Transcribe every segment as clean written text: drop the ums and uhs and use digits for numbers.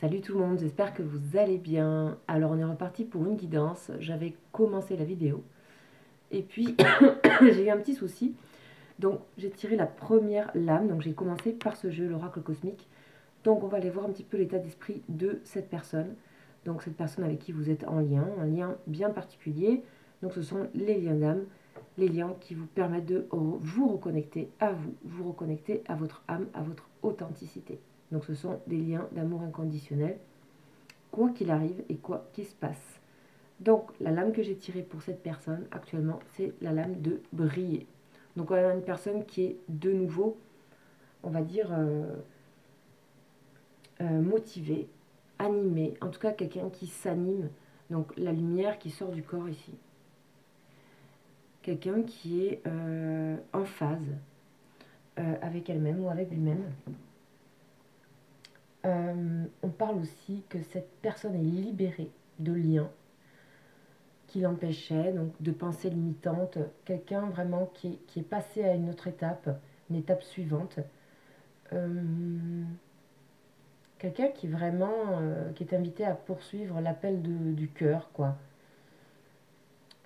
Salut tout le monde, j'espère que vous allez bien. Alors on est reparti pour une guidance. J'avais commencé la vidéo et puis j'ai eu un petit souci. Donc j'ai tiré la première lame, donc j'ai commencé par ce jeu, l'oracle cosmique. Donc on va aller voir un petit peu l'état d'esprit de cette personne. Donc cette personne avec qui vous êtes en lien, un lien bien particulier. Donc ce sont les liens d'âme, les liens qui vous permettent de vous reconnecter à vous, vous reconnecter à votre âme, à votre authenticité. Donc ce sont des liens d'amour inconditionnel, quoi qu'il arrive et quoi qu'il se passe. Donc la lame que j'ai tirée pour cette personne actuellement, c'est la lame de briller. Donc on a une personne qui est de nouveau, on va dire, motivée, animée, en tout cas quelqu'un qui s'anime. Donc la lumière qui sort du corps ici. Quelqu'un qui est en phase avec elle-même ou avec lui-même. On parle aussi que cette personne est libérée de liens qui l'empêchait, donc de pensées limitantes, quelqu'un vraiment qui est passé à une autre étape, une étape suivante. Quelqu'un qui vraiment qui est invité à poursuivre l'appel du cœur, quoi.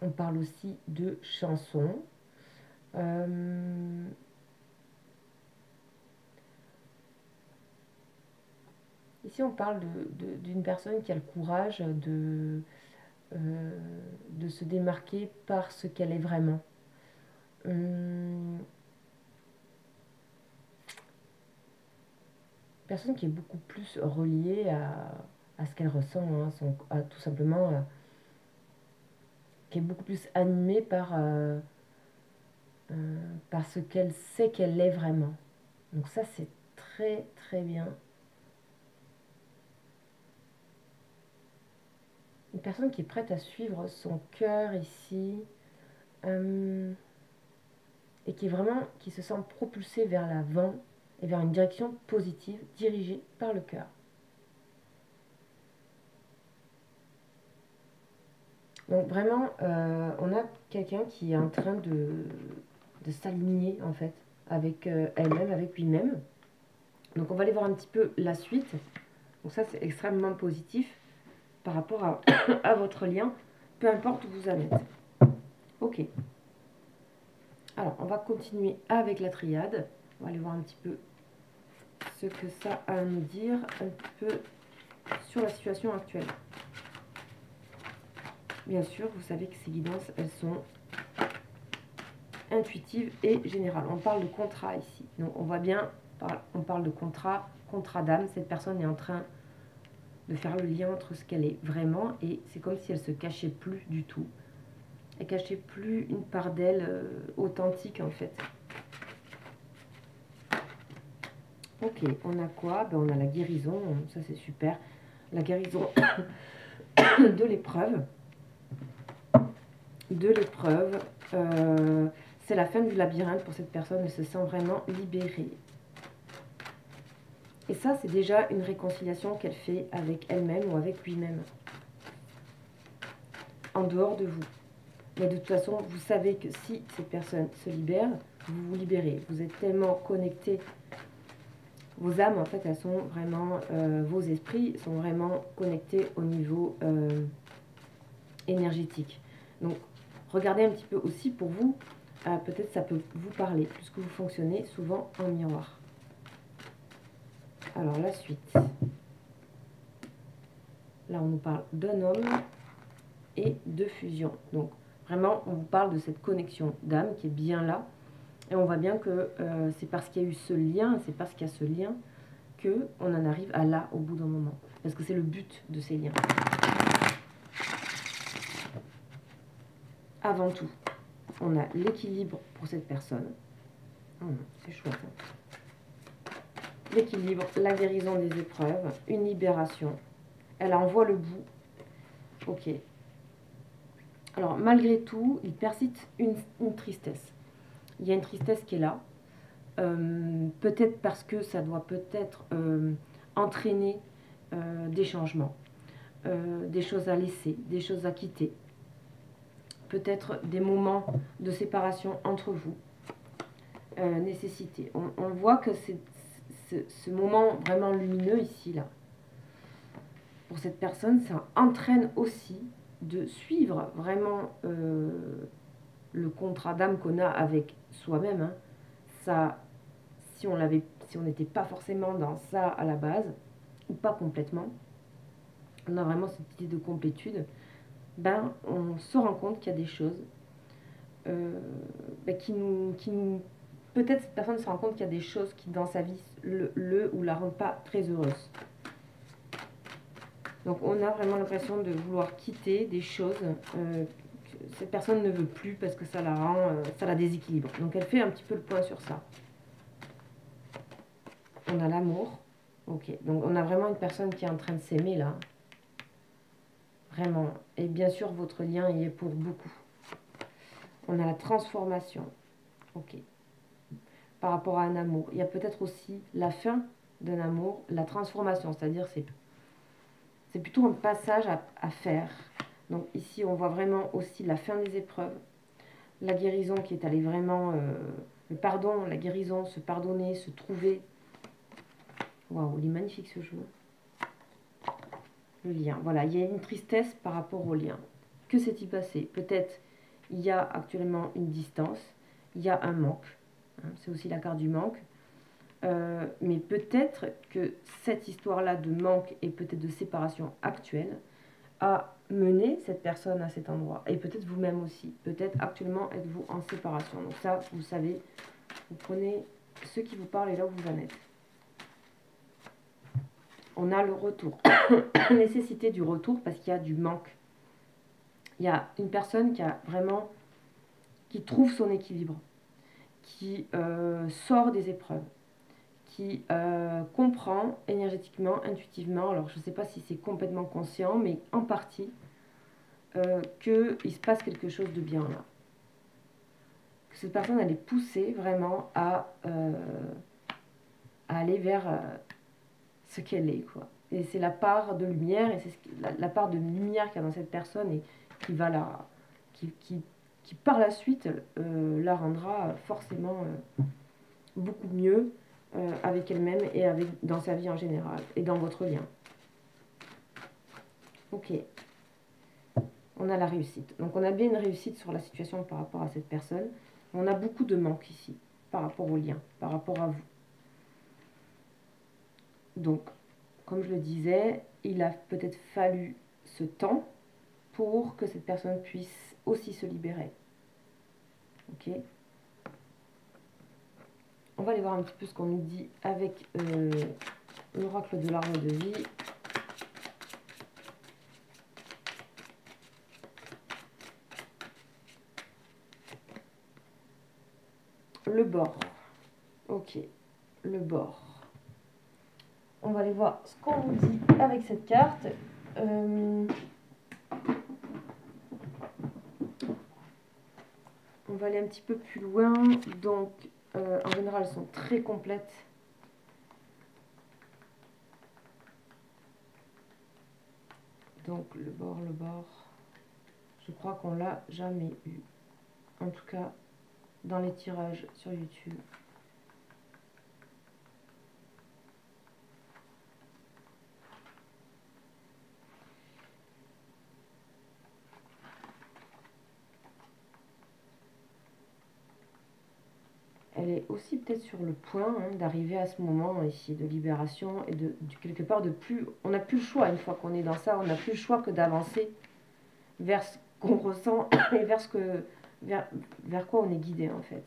On parle aussi de chansons. Ici, on parle d'une personne qui a le courage de se démarquer par ce qu'elle est vraiment. Personne qui est beaucoup plus reliée à ce qu'elle ressent, hein, tout simplement, qui est beaucoup plus animée par ce qu'elle sait qu'elle est vraiment. Donc ça, c'est très très bien. Une personne qui est prête à suivre son cœur ici, et qui se sent propulsée vers l'avant et vers une direction positive dirigée par le cœur. Donc vraiment, on a quelqu'un qui est en train de s'aligner en fait avec elle-même, avec lui-même. Donc on va aller voir un petit peu la suite. Donc ça c'est extrêmement positif par rapport à votre lien, peu importe où vous en êtes. Ok. Alors on va continuer avec la triade. On va aller voir un petit peu ce que ça a à nous dire un petit peu sur la situation actuelle. Bien sûr, vous savez que ces guidances, elles sont intuitives et générales. On parle de contrat ici. Donc on voit bien, on parle de contrat d'âme. Cette personne est en train de faire le lien entre ce qu'elle est vraiment et c'est comme si elle se cachait plus du tout. Elle cachait plus une part d'elle authentique en fait. Ok, on a quoi? Ben, on a la guérison, ça c'est super. La guérison de l'épreuve. C'est la fin du labyrinthe pour cette personne, elle se sent vraiment libérée. Et ça, c'est déjà une réconciliation qu'elle fait avec elle-même ou avec lui-même. En dehors de vous. Mais de toute façon, vous savez que si cette personne se libère, vous vous libérez. Vous êtes tellement connectés. Vos âmes, en fait, elles sont vraiment... vos esprits sont vraiment connectés au niveau énergétique. Donc, regardez un petit peu aussi pour vous. Peut-être ça peut vous parler, puisque vous fonctionnez souvent en miroir. Alors, la suite. Là, on nous parle d'un homme et de fusion. Donc, vraiment, on vous parle de cette connexion d'âme qui est bien là. Et on voit bien que c'est parce qu'il y a eu ce lien, c'est parce qu'il y a ce lien qu'on en arrive à là, au bout d'un moment. Parce que c'est le but de ces liens. Avant tout, on a l'équilibre pour cette personne. C'est chouette. Hein. L'équilibre, la guérison des épreuves, une libération. Elle en voit le bout. Ok. Alors, malgré tout, il persiste une tristesse. Il y a une tristesse qui est là. Peut-être parce que ça doit peut-être entraîner des changements, des choses à laisser, des choses à quitter. Peut-être des moments de séparation entre vous. Nécessité. On voit que c'est ce moment vraiment lumineux ici, là. pour cette personne, ça entraîne aussi de suivre vraiment le contrat d'âme qu'on a avec soi-même. Hein. Ça, si on n'était pas forcément dans ça à la base, ou pas complètement, on a vraiment cette idée de complétude, ben on se rend compte qu'il y a des choses qui nous peut-être cette personne se rend compte qu'il y a des choses qui dans sa vie le ou la rendent pas très heureuse. Donc on a vraiment l'impression de vouloir quitter des choses que cette personne ne veut plus parce que ça la rend, ça la déséquilibre. Donc elle fait un petit peu le point sur ça. On a l'amour. Ok, donc on a vraiment une personne qui est en train de s'aimer là. Vraiment. Et bien sûr, votre lien y est pour beaucoup. On a la transformation. Ok. Par rapport à un amour. Il y a peut-être aussi la fin d'un amour, la transformation. C'est-à-dire, c'est plutôt un passage à faire. Donc ici, on voit vraiment aussi la fin des épreuves. La guérison qui est allée vraiment... le pardon, la guérison, se pardonner, se trouver. Waouh, il est magnifique ce jeu. Le lien. Voilà, il y a une tristesse par rapport au lien. Que s'est-il passé? Peut-être il y a actuellement une distance, il y a un manque. Hein, c'est aussi la carte du manque. Mais peut-être que cette histoire-là de manque et peut-être de séparation actuelle a mené cette personne à cet endroit. Et peut-être vous-même aussi. Peut-être actuellement êtes-vous en séparation. Donc ça, vous savez, vous prenez ce qui vous parle et là où vous en êtes. On a le retour. Nécessité du retour parce qu'il y a du manque. Il y a une personne qui a vraiment, qui trouve son équilibre, qui sort des épreuves, qui comprend énergétiquement, intuitivement, alors je ne sais pas si c'est complètement conscient, mais en partie, qu'il se passe quelque chose de bien là. Que cette personne, elle est poussée vraiment à aller vers ce qu'elle est, quoi. Et c'est la part de lumière, et c'est la part de lumière qu'il y a dans cette personne et qui va la... qui par la suite la rendra forcément beaucoup mieux avec elle-même et dans sa vie en général et dans votre lien. Ok. On a la réussite. Donc on a bien une réussite sur la situation par rapport à cette personne. On a beaucoup de manque ici par rapport au lien, par rapport à vous. Donc, comme je le disais, il a peut-être fallu ce temps pour que cette personne puisse aussi se libérer. Ok. On va aller voir un petit peu ce qu'on nous dit avec l'oracle de l'arbre de vie. Le bord. Ok. Le bord. On va aller voir ce qu'on nous dit avec cette carte. On va aller un petit peu plus loin. Donc, en général, elles sont très complètes. Donc, le bord. Je crois qu'on l'a jamais eu. En tout cas, dans les tirages sur YouTube. Elle est aussi peut-être sur le point d'arriver à ce moment ici de libération et de quelque part de plus... On n'a plus le choix une fois qu'on est dans ça, on n'a plus le choix que d'avancer vers ce qu'on ressent et vers quoi on est guidé en fait.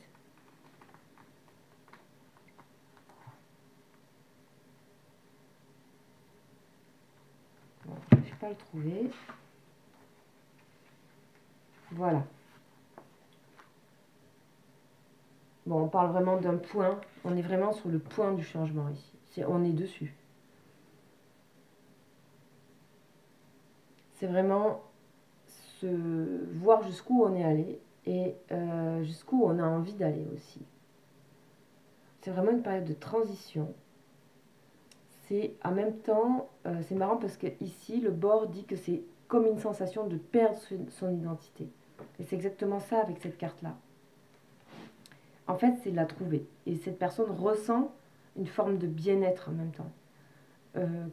Bon, je ne vais pas le trouver. Voilà. Bon, on parle vraiment d'un point. On est vraiment sur le point du changement ici. On est dessus. C'est vraiment se voir jusqu'où on est allé et jusqu'où on a envie d'aller aussi. C'est vraiment une période de transition. C'est en même temps, c'est marrant parce que ici, le bord dit que c'est comme une sensation de perdre son identité. Et c'est exactement ça avec cette carte-là. En fait, c'est de la trouver. Et cette personne ressent une forme de bien-être en même temps.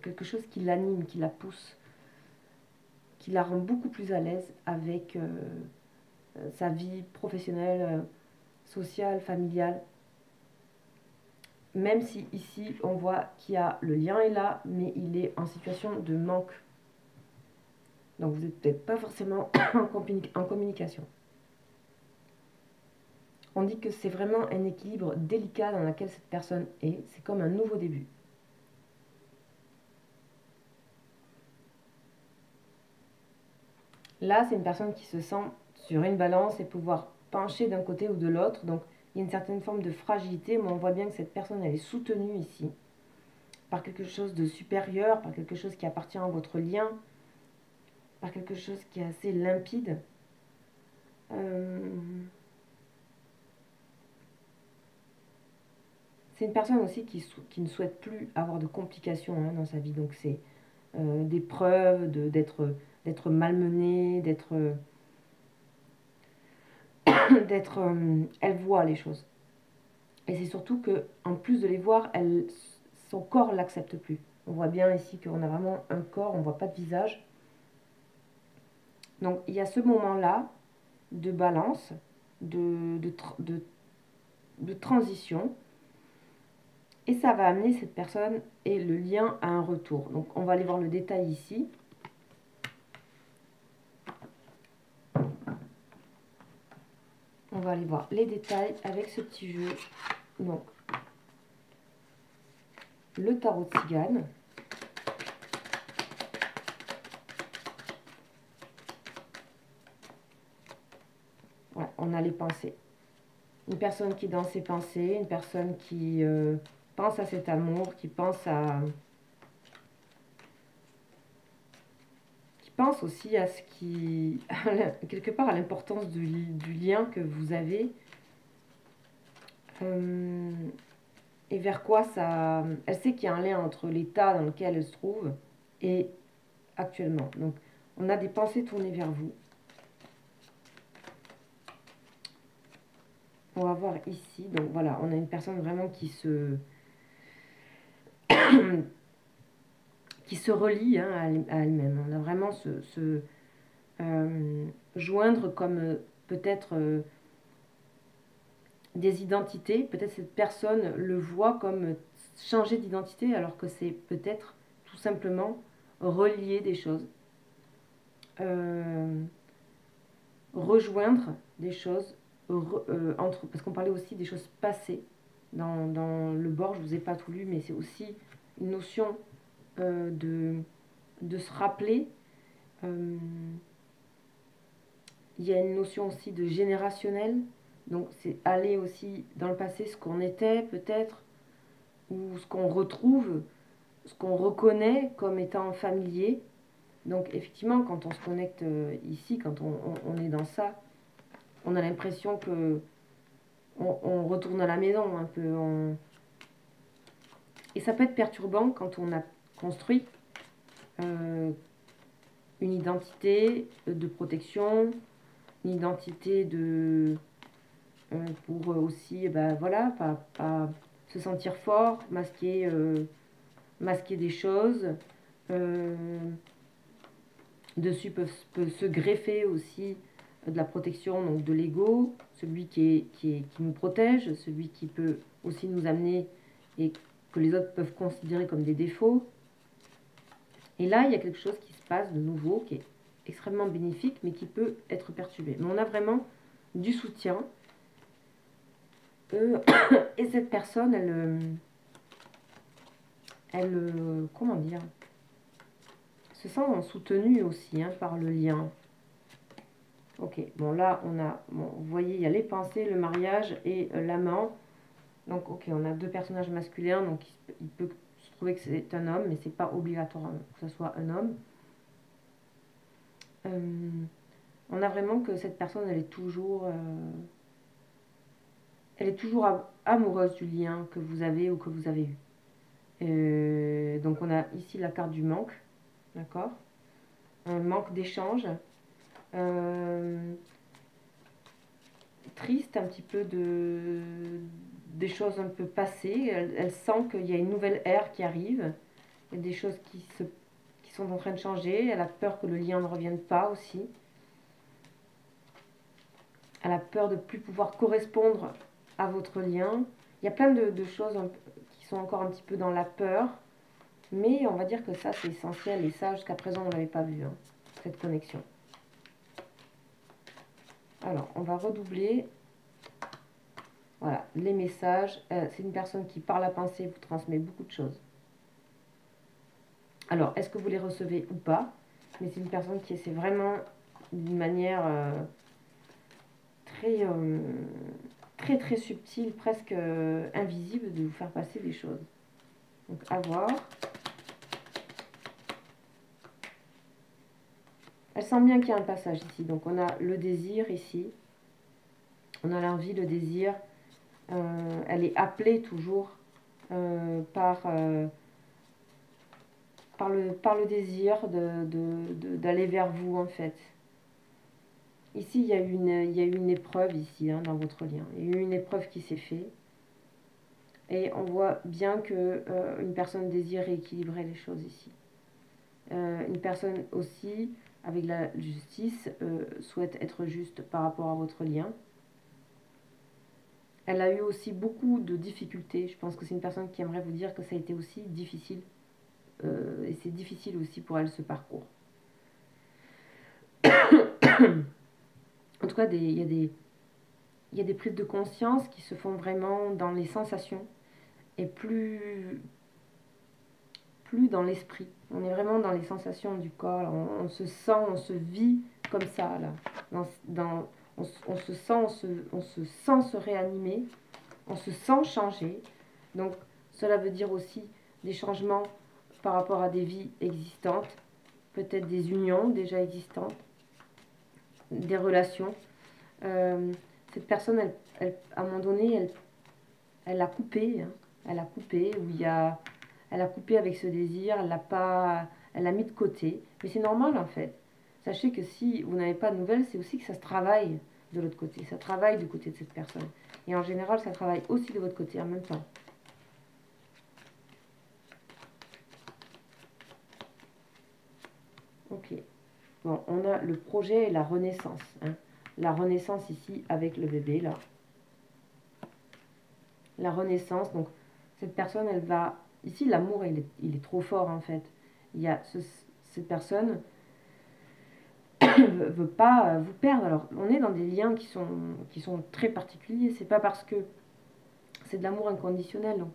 quelque chose qui l'anime, qui la pousse, qui la rend beaucoup plus à l'aise avec sa vie professionnelle, sociale, familiale. Même si ici on voit qu'il y a le lien est là, mais il est en situation de manque. Donc vous n'êtes peut-être pas forcément en communication. On dit que c'est vraiment un équilibre délicat dans lequel cette personne est. C'est comme un nouveau début. Là, c'est une personne qui se sent sur une balance et pouvoir pencher d'un côté ou de l'autre. Donc, il y a une certaine forme de fragilité, mais on voit bien que cette personne, elle est soutenue ici par quelque chose de supérieur, par quelque chose qui appartient à votre lien, par quelque chose qui est assez limpide. C'est une personne aussi qui ne souhaite plus avoir de complications dans sa vie. Donc, c'est des preuves d'être malmenée, elle voit les choses. Et c'est surtout que, en plus de les voir, son corps l'accepte plus. On voit bien ici qu'on a vraiment un corps, on voit pas de visage. Donc il y a ce moment-là de balance, de transition, et ça va amener cette personne et le lien à un retour. Donc on va aller voir le détail ici. On va aller voir les détails avec ce petit jeu. Donc, le tarot de Cigane. Voilà, on a les pensées. Une personne qui est dans ses pensées, une personne qui pense à cet amour, qui pense aussi à ce qui, quelque part, à l'importance du lien que vous avez. Et vers quoi ça... Elle sait qu'il y a un lien entre l'état dans lequel elle se trouve et actuellement. Donc, on a des pensées tournées vers vous. On va voir ici. Donc, voilà, on a une personne vraiment qui se... qui se relie à elle-même. On a vraiment se joindre comme peut-être des identités. Peut-être cette personne le voit comme changer d'identité alors que c'est peut-être tout simplement relier des choses. Rejoindre des choses parce qu'on parlait aussi des choses passées dans le bord, je vous ai pas tout lu, mais c'est aussi une notion de se rappeler. Il y a une notion aussi de générationnel, donc c'est aller aussi dans le passé, ce qu'on était peut-être, ou ce qu'on retrouve, ce qu'on reconnaît comme étant familier. Donc effectivement, quand on se connecte ici, quand on est dans ça, on a l'impression que on retourne à la maison un peu. Et ça peut être perturbant quand on a construit une identité de protection, une identité pour aussi, voilà, pas se sentir fort, masquer des choses. Dessus peut se greffer aussi de la protection, donc de l'ego, celui qui nous protège, celui qui peut aussi nous amener et que les autres peuvent considérer comme des défauts. Et là, il y a quelque chose qui se passe de nouveau, qui est extrêmement bénéfique, mais qui peut être perturbé. Mais on a vraiment du soutien. Et cette personne, elle comment dire, se sent soutenue aussi par le lien. Ok, bon là, bon, vous voyez, il y a les pensées, le mariage et l'amant. Donc, ok, on a deux personnages masculins, donc il peut se trouver que c'est un homme, mais c'est pas obligatoire que ce soit un homme. On a vraiment que cette personne, elle est toujours amoureuse du lien que vous avez ou que vous avez eu. Donc, on a ici la carte du manque, d'accord? Un manque d'échange. Triste un petit peu des choses un peu passées. Elle sent qu'il y a une nouvelle ère qui arrive. Il y a des choses qui sont en train de changer. Elle a peur que le lien ne revienne pas aussi. Elle a peur de ne plus pouvoir correspondre à votre lien. Il y a plein de choses qui sont encore un petit peu dans la peur. Mais on va dire que ça, c'est essentiel. Et ça, jusqu'à présent, on ne l'avait pas vu, hein, cette connexion. Alors, on va redoubler. Voilà, les messages. C'est une personne qui, par la pensée, vous transmet beaucoup de choses. Alors, est-ce que vous les recevez ou pas? Mais c'est une personne qui essaie vraiment, d'une manière très, très subtile, presque invisible, de vous faire passer des choses. Donc, à voir. Elle sent bien qu'il y a un passage ici. Donc, on a le désir ici. On a l'envie, le désir. Elle est appelée toujours par le désir d'aller vers vous, en fait. Ici, il y a eu une épreuve ici, hein, dans votre lien. Il y a eu une épreuve qui s'est faite. Et on voit bien que une personne désire rééquilibrer les choses ici. Une personne aussi, avec la justice, souhaite être juste par rapport à votre lien. Elle a eu aussi beaucoup de difficultés. Je pense que c'est une personne qui aimerait vous dire que ça a été aussi difficile. Et c'est difficile aussi pour elle, ce parcours. En tout cas, il y a des prises de conscience qui se font vraiment dans les sensations et plus dans l'esprit. On est vraiment dans les sensations du corps. On se sent, on se vit comme ça, là. On se sent se réanimer, on se sent changer. Donc, cela veut dire aussi des changements par rapport à des vies existantes, peut-être des unions déjà existantes, des relations. Cette personne, à un moment donné, elle a coupé, hein. Elle a coupé, elle a coupé avec ce désir, elle l'a mis de côté. Mais c'est normal en fait. Sachez que si vous n'avez pas de nouvelles, c'est aussi que ça se travaille de l'autre côté. Ça travaille du côté de cette personne. Et en général, ça travaille aussi de votre côté en même temps. Ok. Bon, on a le projet et la renaissance, hein. La renaissance ici avec le bébé, là. La renaissance, donc cette personne, elle va... Ici, l'amour, il est trop fort, en fait. Il y a cette personne ne veut pas vous perdre. Alors, on est dans des liens qui sont très particuliers. C'est pas parce que c'est de l'amour inconditionnel. Donc,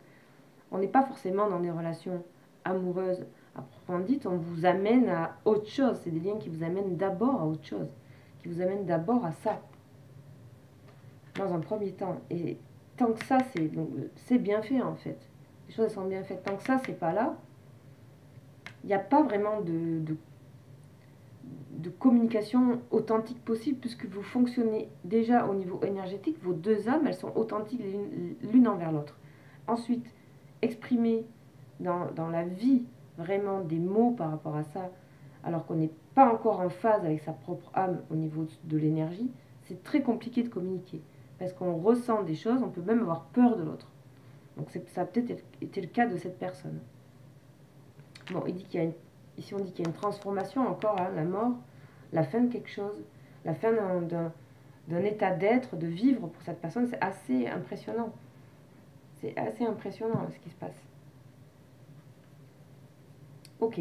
on n'est pas forcément dans des relations amoureuses à proprement dit. On vous amène à autre chose. C'est des liens qui vous amènent d'abord à autre chose. Qui vous amènent d'abord à ça. Dans un premier temps. Et tant que ça, c'est bien fait, en fait. Les choses sont bien faites. Tant que ça, c'est pas là, il n'y a pas vraiment de communication authentique possible, puisque vous fonctionnez déjà au niveau énergétique. Vos deux âmes, elles sont authentiques l'une envers l'autre. Ensuite, exprimer dans la vie vraiment des mots par rapport à ça, alors qu'on n'est pas encore en phase avec sa propre âme au niveau de l'énergie, c'est très compliqué de communiquer. Parce qu'on ressent des choses, on peut même avoir peur de l'autre. Donc ça a peut-être été le cas de cette personne. Bon, ici on dit qu'il y a une transformation encore, hein, la mort, la fin de quelque chose, la fin d'un état d'être, de vivre pour cette personne. C'est assez impressionnant. C'est assez impressionnant ce qui se passe. Ok.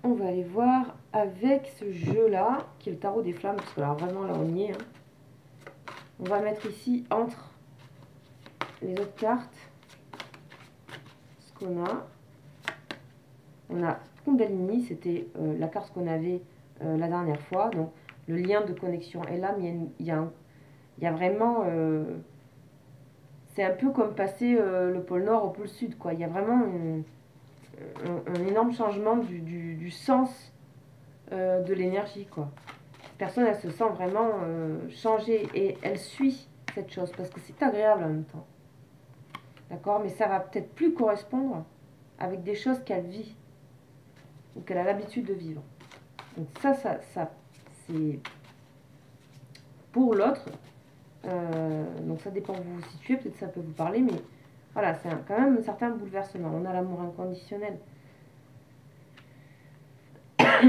On va aller voir avec ce jeu-là, qui est le tarot des flammes, parce que là, vraiment, là, on y est. Hein. On va mettre ici, entre les autres cartes, ce qu'on a. On a Kundalini, c'était la carte qu'on avait la dernière fois. Donc, le lien de connexion est là, mais il y a vraiment... c'est un peu comme passer le pôle Nord au pôle Sud, quoi. Il y a vraiment un énorme changement du sens de l'énergie, quoi. Cette personne, elle se sent vraiment changée et elle suit cette chose parce que c'est agréable en même temps. D'accord? Mais ça va peut-être plus correspondre avec des choses qu'elle vit ou qu'elle a l'habitude de vivre. Donc ça c'est pour l'autre. Donc ça dépend où vous vous situez, peut-être ça peut vous parler, mais Voilà, c'est quand même un certain bouleversement. On a l'amour inconditionnel.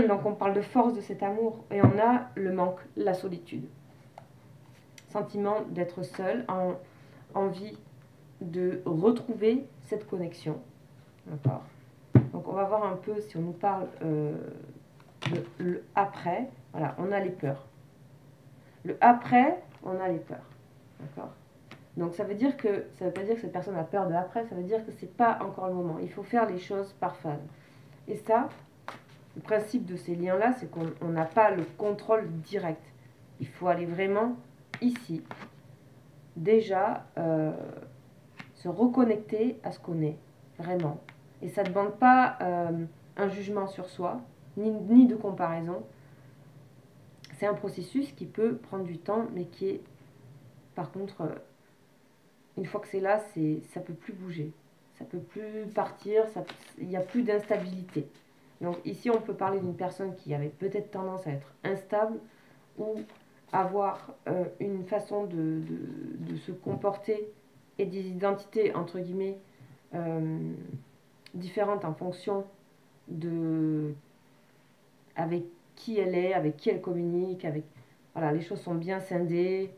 Donc on parle de force de cet amour. Et on a le manque, la solitude. Sentiment d'être seul, envie de retrouver cette connexion. D'accord. Donc on va voir un peu si on nous parle de le après. Voilà, on a les peurs. Le après, on a les peurs. D'accord. Donc ça veut dire que ça veut pas dire que cette personne a peur de après, ça veut dire que c'est pas encore le moment. Il faut faire les choses par phase. Et ça, le principe de ces liens-là, c'est qu'on n'a pas le contrôle direct. Il faut aller vraiment ici, déjà se reconnecter à ce qu'on est, vraiment. Et ça ne demande pas un jugement sur soi, ni de comparaison. C'est un processus qui peut prendre du temps, mais qui est, par contre, une fois que c'est là, ça peut plus bouger. Ça peut plus partir, il n'y a plus d'instabilité. Donc ici, on peut parler d'une personne qui avait peut-être tendance à être instable ou avoir une façon de se comporter et des identités, entre guillemets, différentes en fonction de avec qui elle est, avec qui elle communique, avec voilà, les choses sont bien scindées.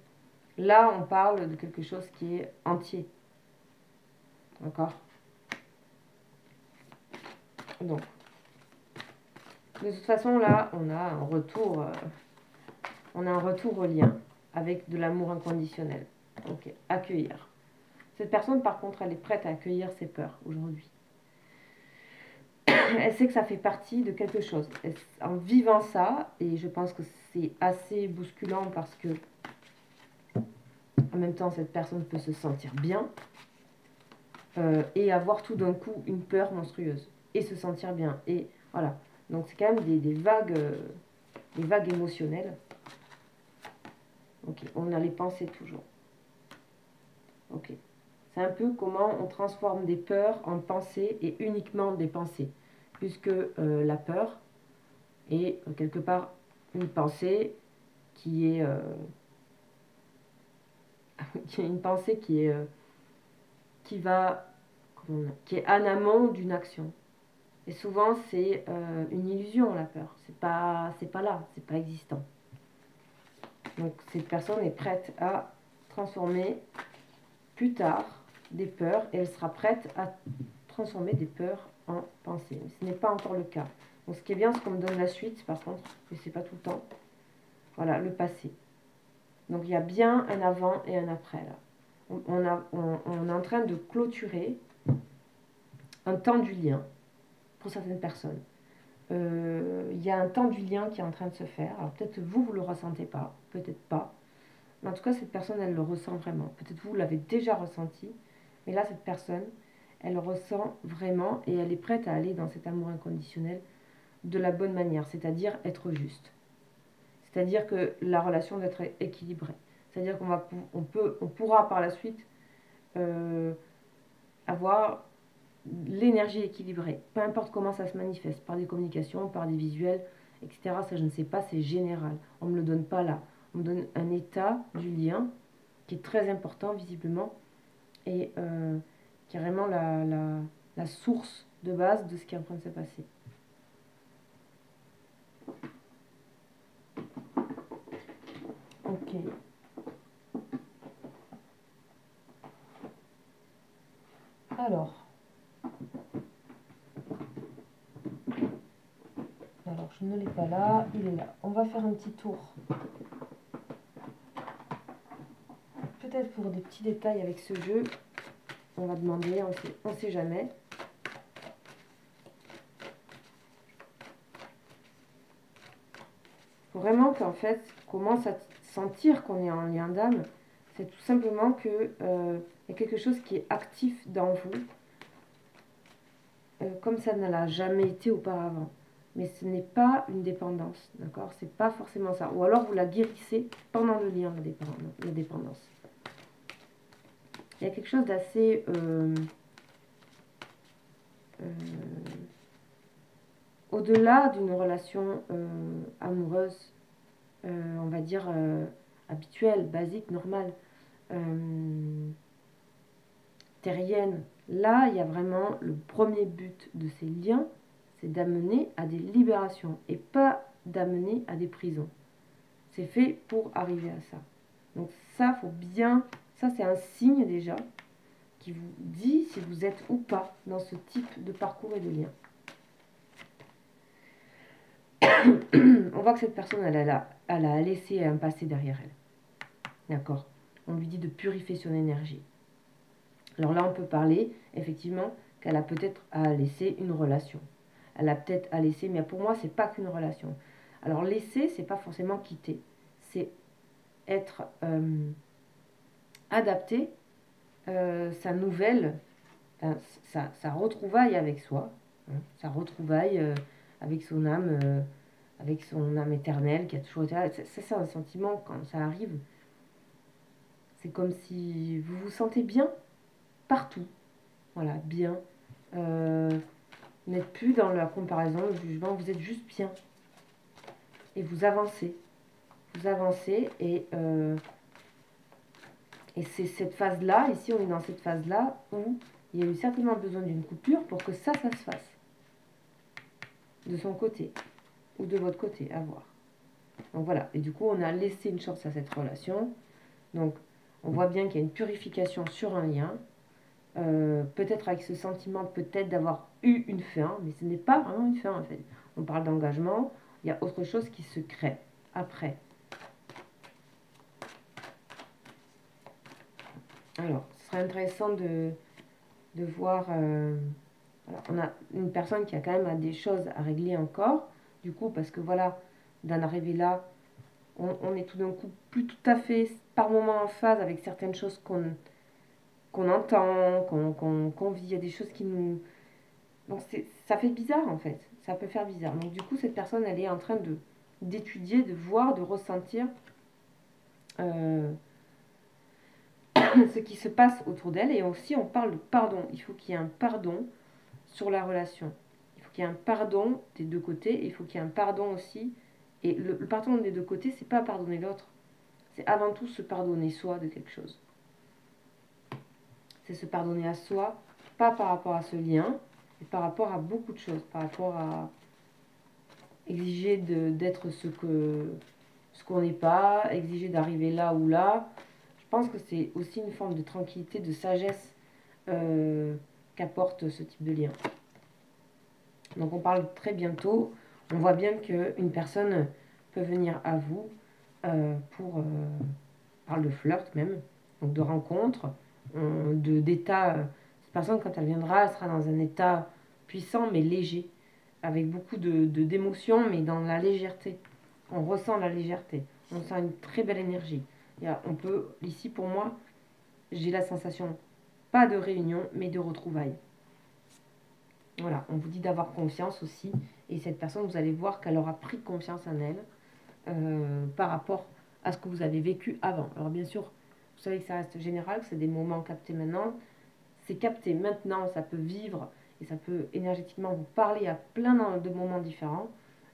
Là, on parle de quelque chose qui est entier. D'accord. Donc, de toute façon, là, on a un retour au lien avec de l'amour inconditionnel. Ok, accueillir. Cette personne, par contre, elle est prête à accueillir ses peurs aujourd'hui. Elle sait que ça fait partie de quelque chose. En vivant ça, et je pense que c'est assez bousculant parce que, en même temps, cette personne peut se sentir bien et avoir tout d'un coup une peur monstrueuse et se sentir bien. Et voilà. Donc c'est quand même des vagues émotionnelles. Ok, on a les pensées toujours. Ok. C'est un peu comment on transforme des peurs en pensées et uniquement des pensées. Puisque la peur est quelque part une pensée qui est, qui est une pensée qui va, qui est en amont d'une action. Et souvent c'est une illusion la peur. C'est pas là, c'est pas existant. Donc cette personne est prête à transformer plus tard des peurs et elle sera prête à transformer des peurs en pensées. Mais ce n'est pas encore le cas. Donc ce qui est bien, c'est qu'on me donne la suite par contre, et c'est pas tout le temps. Voilà, le passé. Donc il y a bien un avant et un après là. On est en train de clôturer un temps du lien pour certaines personnes. Il y a un temps du lien qui est en train de se faire. Alors peut-être vous ne le ressentez pas, peut-être pas. Mais en tout cas, cette personne, elle le ressent vraiment. Peut-être vous l'avez déjà ressenti, mais là, cette personne, elle le ressent vraiment et elle est prête à aller dans cet amour inconditionnel de la bonne manière, c'est-à-dire être juste. C'est-à-dire que la relation doit être équilibrée. C'est-à-dire on pourra par la suite avoir l'énergie équilibrée, peu importe comment ça se manifeste, par des communications, par des visuels, etc. Ça, je ne sais pas, c'est général. On ne me le donne pas là. On me donne un état du lien qui est très important visiblement et qui est vraiment la source de base de ce qui est en train de se passer. Ok. Alors je ne l'ai pas là, il est là. On va faire un petit tour. Peut-être pour des petits détails avec ce jeu, on va demander, on sait jamais. Faut vraiment qu'en fait, on commence à sentir qu'on est en lien d'âme, c'est tout simplement que y a quelque chose qui est actif dans vous, comme ça ne l'a jamais été auparavant. Mais ce n'est pas une dépendance, d'accord? C'est pas forcément ça. Ou alors vous la guérissez pendant le lien de dépendance. Il y a quelque chose d'assez au-delà d'une relation amoureuse, on va dire habituelle, basique, normale. terrienne. Là, il y a vraiment le premier but de ces liens, c'est d'amener à des libérations et pas d'amener à des prisons. C'est fait pour arriver à ça. Donc ça, faut bien... Ça, c'est un signe déjà qui vous dit si vous êtes ou pas dans ce type de parcours et de lien. On voit que cette personne, elle a laissé un passé derrière elle. D'accord? On lui dit de purifier son énergie. Alors là, on peut parler, effectivement, qu'elle a peut-être à laisser une relation. Elle a peut-être à laisser, mais pour moi, c'est pas qu'une relation. Alors, laisser, c'est pas forcément quitter. C'est être adapté, sa nouvelle, sa retrouvaille avec soi, hein, sa retrouvaille avec son âme éternelle qui a toujours été là. C'est un sentiment quand ça arrive. C'est comme si vous vous sentez bien partout. Voilà, bien. Vous n'êtes plus dans la comparaison, le jugement, vous êtes juste bien. Et vous avancez. Vous avancez et c'est cette phase-là, ici on est dans cette phase-là où il y a eu certainement besoin d'une coupure pour que ça se fasse. De son côté ou de votre côté, à voir. Donc voilà, et du coup on a laissé une chance à cette relation. Donc on voit bien qu'il y a une purification sur un lien. Peut-être avec ce sentiment peut-être d'avoir eu une fin, mais ce n'est pas vraiment une fin en fait. On parle d'engagement, il y a autre chose qui se crée après. Alors, ce serait intéressant de voir... alors, on a une personne qui a quand même des choses à régler encore, du coup, parce que voilà, d'en arriver là, on est tout d'un coup plus tout à fait par moment en phase avec certaines choses qu'on entend, qu'on vit. Il y a des choses qui nous... Donc ça fait bizarre en fait, ça peut faire bizarre. Donc du coup, cette personne, elle est en train d'étudier, de voir, de ressentir ce qui se passe autour d'elle. Et aussi, on parle de pardon. Il faut qu'il y ait un pardon sur la relation. Il faut qu'il y ait un pardon des deux côtés. Et il faut qu'il y ait un pardon aussi. Et le pardon des deux côtés, c'est pas pardonner l'autre. C'est avant tout se pardonner soi de quelque chose. C'est se pardonner à soi, pas par rapport à ce lien, mais par rapport à beaucoup de choses. Par rapport à exiger d'être ce qu'on n'est pas, exiger d'arriver là ou là. Je pense que c'est aussi une forme de tranquillité, de sagesse qu'apporte ce type de lien. Donc on parle très bientôt. On voit bien qu'une personne peut venir à vous pour... on parle de flirt même, donc de rencontre, d'état... cette personne, quand elle viendra, elle sera dans un état puissant mais léger, avec beaucoup d'émotions, mais dans la légèreté. On ressent la légèreté. On sent une très belle énergie. On peut, ici pour moi, j'ai la sensation, pas de réunion, mais de retrouvailles. Voilà, on vous dit d'avoir confiance aussi. Et cette personne, vous allez voir qu'elle aura pris confiance en elle par rapport à ce que vous avez vécu avant. Alors bien sûr, vous savez que ça reste général, que c'est des moments captés maintenant. C'est capté maintenant, ça peut vivre et ça peut énergétiquement vous parler à plein de moments différents.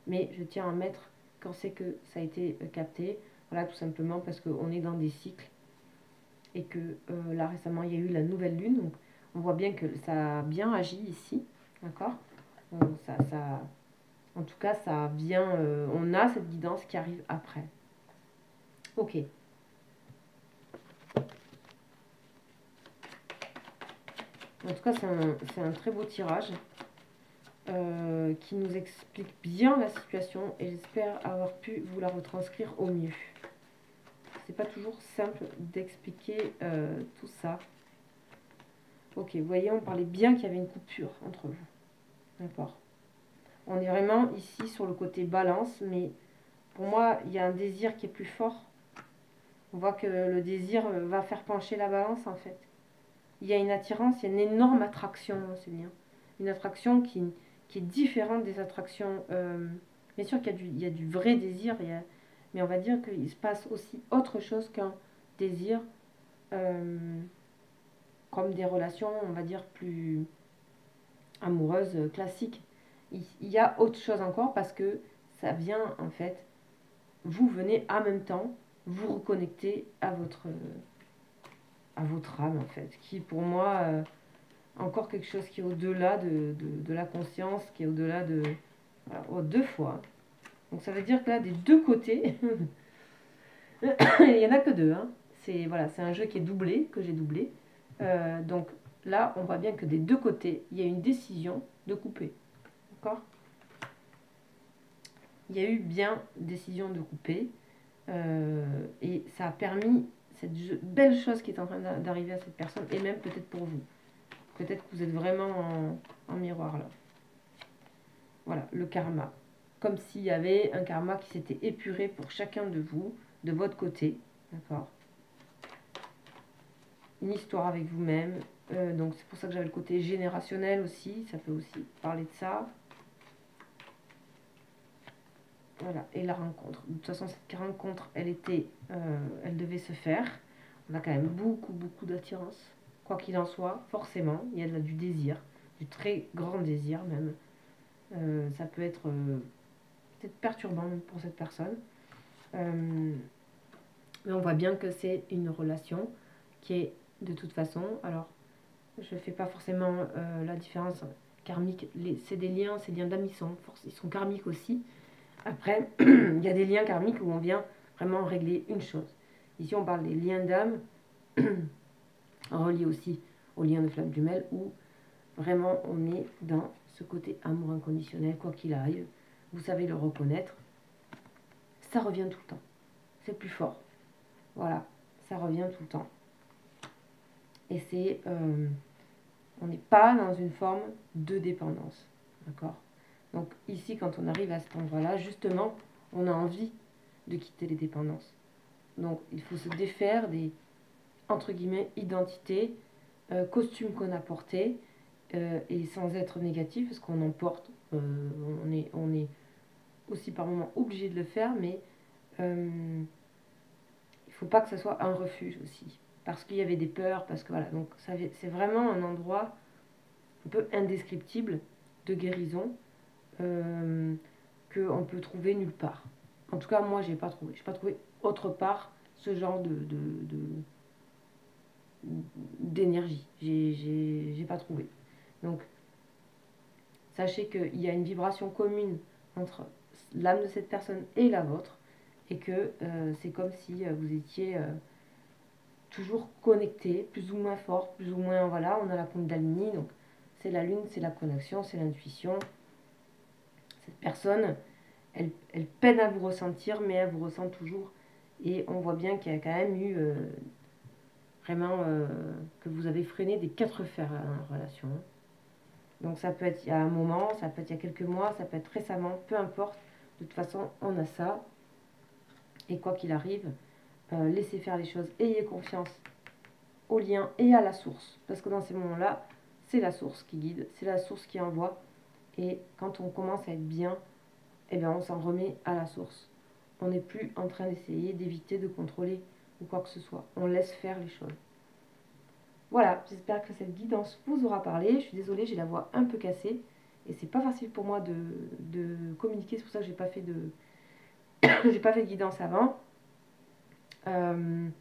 Mais je tiens à mettre quand c'est que ça a été capté. Voilà, tout simplement parce qu'on est dans des cycles. Et que là récemment, il y a eu la nouvelle lune. Donc on voit bien que ça a bien agi ici. D'accord, en tout cas, ça vient, on a cette guidance qui arrive après. Ok. En tout cas, c'est un très beau tirage qui nous explique bien la situation et j'espère avoir pu vous la retranscrire au mieux. C'est pas toujours simple d'expliquer tout ça. Ok, vous voyez, on parlait bien qu'il y avait une coupure entre vous. D'accord. On est vraiment ici sur le côté balance, mais pour moi, il y a un désir qui est plus fort. On voit que le désir va faire pencher la balance, en fait. Il y a une attirance, il y a une énorme attraction dans ces liens. Une attraction qui est différente des attractions. Bien sûr qu'il y a du vrai désir, mais on va dire qu'il se passe aussi autre chose qu'un désir, comme des relations, on va dire, plus amoureuses, classiques. Il y a autre chose encore parce que ça vient, en fait, vous venez en même temps vous reconnecter à votre à votre âme en fait, qui pour moi, encore quelque chose qui est au-delà de la conscience, qui est au-delà de... Voilà, oh, 2 fois. Donc ça veut dire que là, des 2 côtés, il n'y en a que 2. Hein. C'est voilà, un jeu qui est doublé, que j'ai doublé. Donc là, on voit bien que des 2 côtés, il y a une décision de couper. D'accord ? Il y a eu bien décision de couper. Et ça a permis cette belle chose qui est en train d'arriver à cette personne, et même peut-être pour vous. Peut-être que vous êtes vraiment en miroir là. Voilà, le karma. Comme s'il y avait un karma qui s'était épuré pour chacun de vous, de votre côté. D'accord ? Une histoire avec vous-même. Donc c'est pour ça que j'avais le côté générationnel aussi. Ça peut aussi parler de ça. Voilà, et la rencontre. De toute façon, cette rencontre, elle devait se faire. On a quand même beaucoup d'attirance. Quoi qu'il en soit, forcément, il y a du désir, du très grand désir même. Ça peut être peut-être perturbant même pour cette personne. Mais on voit bien que c'est une relation qui est de toute façon, alors je ne fais pas forcément la différence karmique, c'est des liens d'amis, ils sont karmiques aussi. Après, il y a des liens karmiques où on vient vraiment régler une chose. Ici, on parle des liens d'âme, reliés aussi aux liens de flamme jumelle, où vraiment on est dans ce côté amour inconditionnel, quoi qu'il arrive. Vous savez le reconnaître. Ça revient tout le temps. C'est plus fort. Voilà, ça revient tout le temps. Et c'est... on n'est pas dans une forme de dépendance. D'accord ? Donc ici, quand on arrive à cet endroit-là, justement, on a envie de quitter les dépendances. Donc il faut se défaire des, entre guillemets, identités, costumes qu'on a portés, et sans être négatif, parce qu'on en porte, on est aussi par moments obligé de le faire, mais il ne faut pas que ce soit un refuge aussi. Parce qu'il y avait des peurs, parce que voilà, donc c'est vraiment un endroit un peu indescriptible de guérison, qu'on peut trouver nulle part. En tout cas, moi, j'ai pas trouvé. J'ai pas trouvé autre part ce genre d'énergie. J'ai pas trouvé. Donc, sachez qu'il y a une vibration commune entre l'âme de cette personne et la vôtre, et que c'est comme si vous étiez toujours connectés, plus ou moins fort, plus ou moins, voilà, on a la Kundalini, donc c'est la lune, c'est la connexion, c'est l'intuition. Cette personne, elle peine à vous ressentir, mais elle vous ressent toujours. Et on voit bien qu'il y a quand même eu vraiment que vous avez freiné des 4 fers dans la relation. Donc ça peut être il y a un moment, ça peut être il y a quelques mois, ça peut être récemment, peu importe. De toute façon, on a ça. Et quoi qu'il arrive, laissez faire les choses. Ayez confiance au lien et à la source. Parce que dans ces moments-là, c'est la source qui guide, c'est la source qui envoie. Et quand on commence à être bien, eh bien on s'en remet à la source. On n'est plus en train d'essayer d'éviter de contrôler ou quoi que ce soit. On laisse faire les choses. Voilà, j'espère que cette guidance vous aura parlé. Je suis désolée, j'ai la voix un peu cassée. Et c'est pas facile pour moi de communiquer. C'est pour ça que j'ai pas fait de j'ai pas fait de guidance avant. Voilà,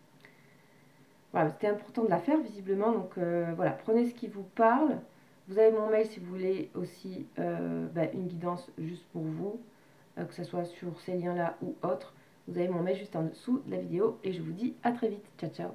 c'était important de la faire visiblement. Donc voilà, prenez ce qui vous parle. Vous avez mon mail si vous voulez aussi une guidance juste pour vous, que ce soit sur ces liens-là ou autres. Vous avez mon mail juste en dessous de la vidéo et je vous dis à très vite. Ciao, ciao.